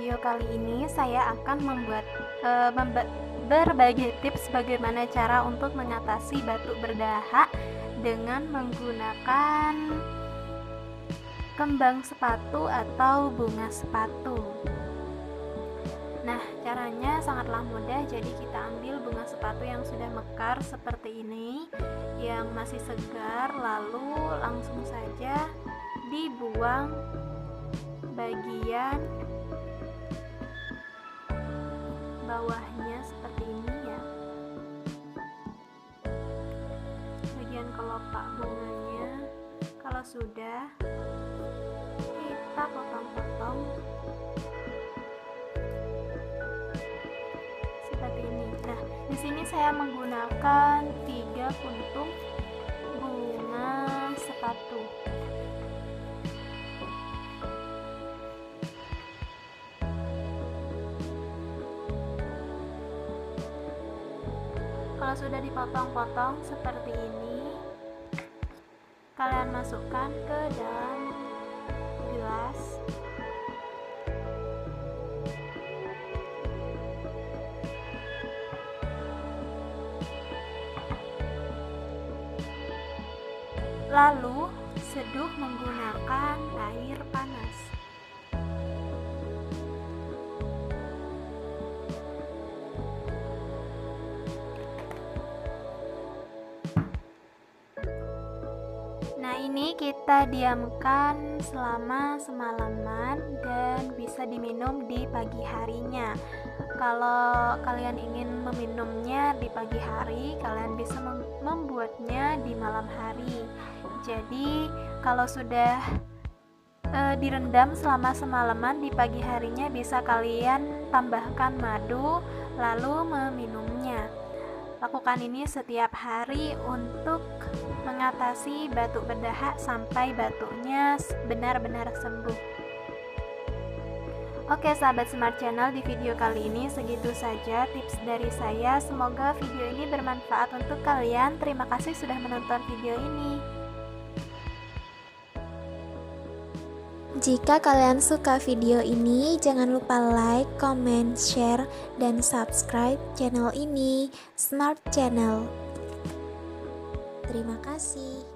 video kali ini saya akan berbagi tips bagaimana cara untuk mengatasi batuk berdahak dengan menggunakan kembang sepatu atau bunga sepatu. Nah, caranya sangatlah mudah. Jadi kita ambil bunga sepatu yang sudah mekar seperti ini, yang masih segar, lalu langsung saja dibuang bagian bawahnya seperti ini ya, bagian kelopak bunganya. Kalau sudah, kita potong-potong seperti ini. Nah, di sini saya menggunakan 3 kuntung bunga sepatu. Kalau sudah dipotong-potong seperti ini, kalian masukkan ke dalam gelas. Lalu seduh menggunakan air panas. Nah, ini kita diamkan selama semalaman dan bisa diminum di pagi harinya. Kalau kalian ingin meminumnya di pagi hari, kalian bisa membuatnya di malam hari. Jadi kalau sudah direndam selama semalaman, di pagi harinya bisa kalian tambahkan madu lalu meminumnya. Lakukan ini setiap hari untuk mengatasi batuk berdahak sampai batuknya benar-benar sembuh. Oke sahabat Smart Channel, di video kali ini segitu saja tips dari saya. Semoga video ini bermanfaat untuk kalian. Terima kasih sudah menonton video ini. Jika kalian suka video ini, jangan lupa like, comment, share, dan subscribe channel ini, Smart Channel. Terima kasih.